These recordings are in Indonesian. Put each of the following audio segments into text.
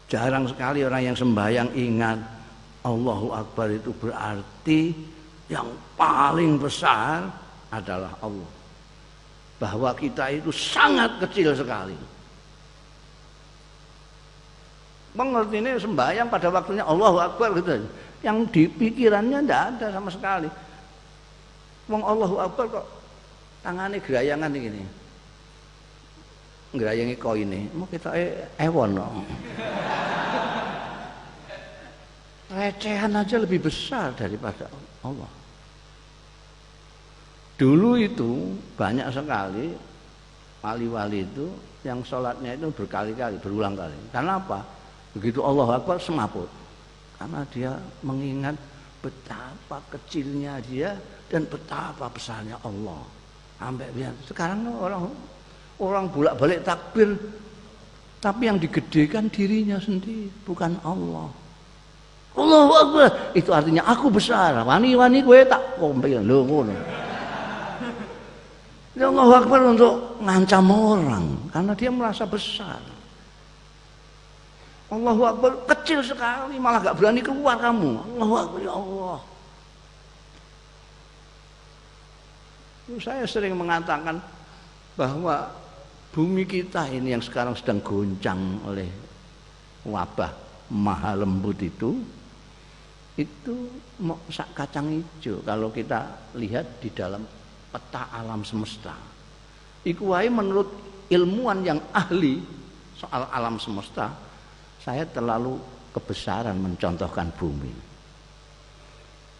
Jarang sekali orang yang sembahyang ingat Allahu Akbar itu berarti yang paling besar adalah Allah. Bahwa kita itu sangat kecil sekali. Mengertinya sembahyang pada waktunya Allahu Akbar gitu. Yang di pikirannya tidak ada sama sekali. Wong Allahu Akbar kok tangannya gerayangan ini. Ngerayangi koine, mau kita ewon no. Recehan aja lebih besar daripada Allah. Dulu itu banyak sekali wali-wali itu yang sholatnya itu berkali-kali, berulang kali. Karena apa? Begitu Allahu Akbar semaput. Karena dia mengingat betapa kecilnya dia dan betapa besarnya Allah. Sampai biar sekarang orang bolak-balik takbir, tapi yang digedekan dirinya sendiri, bukan Allah. Allahu Akbar itu artinya aku besar. Wani-wani gue tak kompil lho ngono. Ya Allahu Akbar untuk ngancam orang karena dia merasa besar. Allahu Akbar kecil sekali malah gak berani keluar kamu. Allahu Akbar ya Allah. Saya sering mengatakan bahwa bumi kita ini yang sekarang sedang goncang oleh wabah maha lembut itu mau sak kacang hijau kalau kita lihat di dalam peta alam semesta. Iku wae menurut ilmuwan yang ahli soal alam semesta, saya terlalu kebesaran mencontohkan bumi.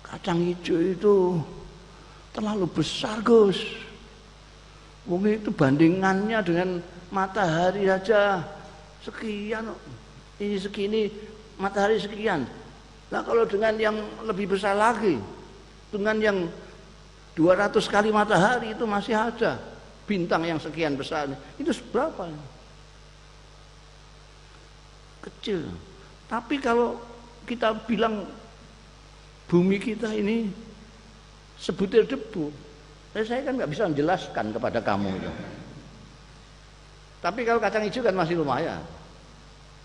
Kacang hijau itu terlalu besar, Gus. Bumi itu bandingannya dengan matahari saja sekian, ini segini, matahari sekian. Nah kalau dengan yang lebih besar lagi, dengan yang 200 kali matahari itu masih ada bintang yang sekian besar. Itu seberapa? Kecil. Tapi kalau kita bilang bumi kita ini sebutir debu, saya kan nggak bisa menjelaskan kepada kamu itu. Tapi kalau kacang hijau kan masih lumayan.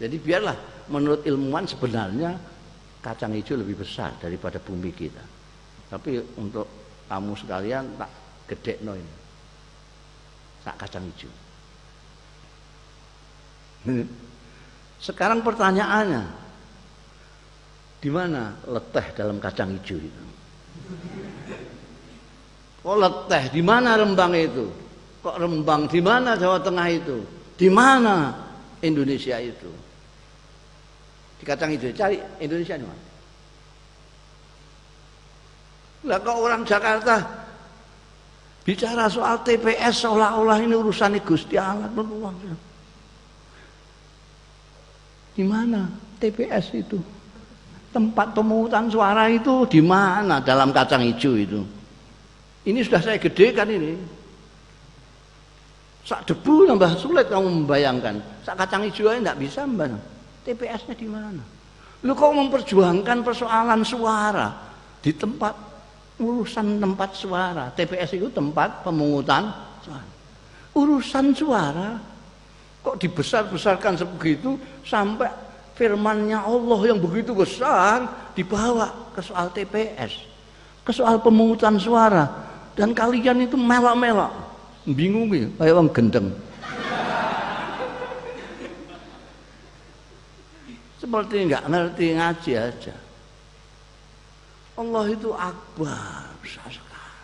Jadi biarlah menurut ilmuwan sebenarnya kacang hijau lebih besar daripada bumi kita. Tapi untuk kamu sekalian tak gedekno ini. Sak kacang hijau. Sekarang pertanyaannya, di mana leteh dalam kacang hijau itu? Kok leteh? Di mana Rembang itu? Kok Rembang? Di mana Jawa Tengah itu? Di mana Indonesia itu? Di kacang hijau, cari Indonesia di mana? Lah kok orang Jakarta bicara soal TPS seolah-olah ini urusan Gusti Allah. Di mana TPS itu? Tempat pemungutan suara itu di mana dalam kacang hijau itu? Ini sudah saya gedekan ini. Sak debu tambah sulit kamu membayangkan. Sak kacang hijau aja enggak bisa mbak. TPS-nya di mana? Lu kok memperjuangkan persoalan suara di tempat urusan tempat suara. TPS itu tempat pemungutan suara. Urusan suara kok dibesar-besarkan sebegitu sampai firman-Nya Allah yang begitu besar dibawa ke soal TPS, ke soal pemungutan suara, dan kalian itu melak-melak, bingung ya, kayak orang gendeng. Seperti nggak ngerti ngaji aja. Allah itu akbar, besar sekali.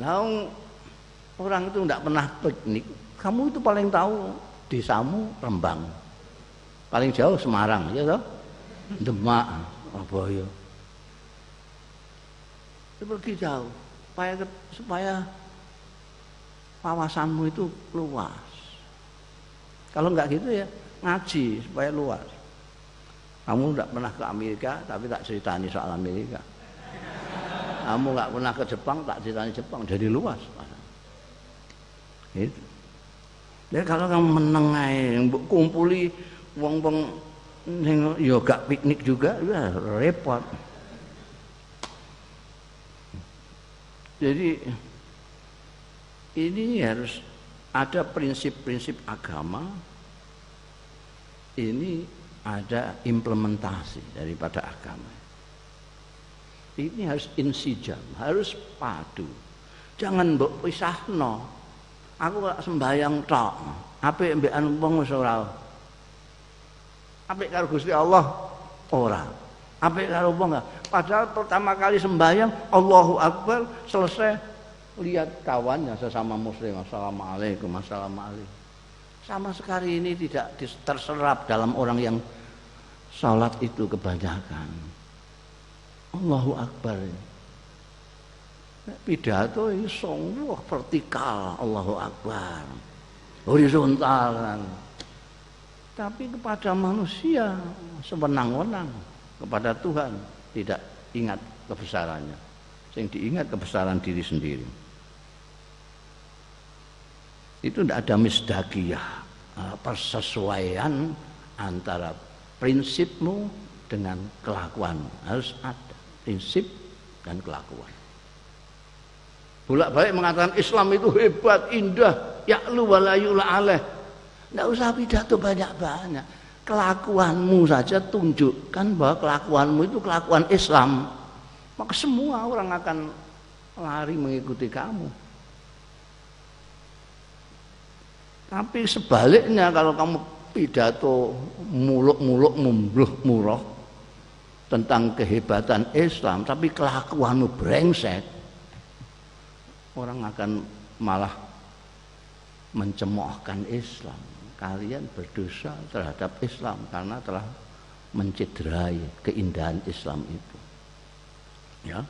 Nah, orang itu nggak pernah piknik. Kamu itu paling tahu desamu Rembang, paling jauh Semarang, ya toh? Demak, Surabaya. Pergi jauh, supaya wawasanmu itu luas. Kalau enggak gitu ya ngaji supaya luas. Kamu enggak pernah ke Amerika tapi tak ceritani soal Amerika. Kamu enggak pernah ke Jepang tak ceritani Jepang, jadi luas. Gitu. Ya kalau kamu meneng ae kumpuli wong-wong sing ya gak piknik juga ya repot. Jadi ini harus ada prinsip-prinsip agama, ini ada implementasi daripada agama. Ini harus insijam, harus padu. Jangan mbok pisahno. Aku kok sembayang tok, apik mbekan wong wis ora. Apik karo Gusti Allah ora. Apik karo wong enggak. Padahal pertama kali sembayang Allahu Akbar, selesai lihat kawannya sesama muslim, assalamualaikum, assalamualaikum. Sama sekali ini tidak terserap dalam orang yang salat itu kebanyakan. Allahu Akbar. Pidato iso vertikal, Allahu Akbar. Horizontal kan. Tapi kepada manusia sewenang-wenang, kepada Tuhan tidak ingat kebesarannya. Yang diingat kebesaran diri sendiri. Itu tidak ada misdaqiyah, persesuaian antara prinsipmu dengan kelakuan. Harus ada prinsip dan kelakuan. Bolak-balik mengatakan Islam itu hebat, indah, ya'lu wa la yu'la alaih. Tidak usah pidato banyak-banyak. Kelakuanmu saja tunjukkan bahwa kelakuanmu itu kelakuan Islam. Maka semua orang akan lari mengikuti kamu. Tapi sebaliknya kalau kamu pidato muluk-muluk muluh-muluh tentang kehebatan Islam, tapi kelakuanmu brengsek, orang akan malah mencemoohkan Islam. Kalian berdosa terhadap Islam karena telah mencederai keindahan Islam itu. Ya.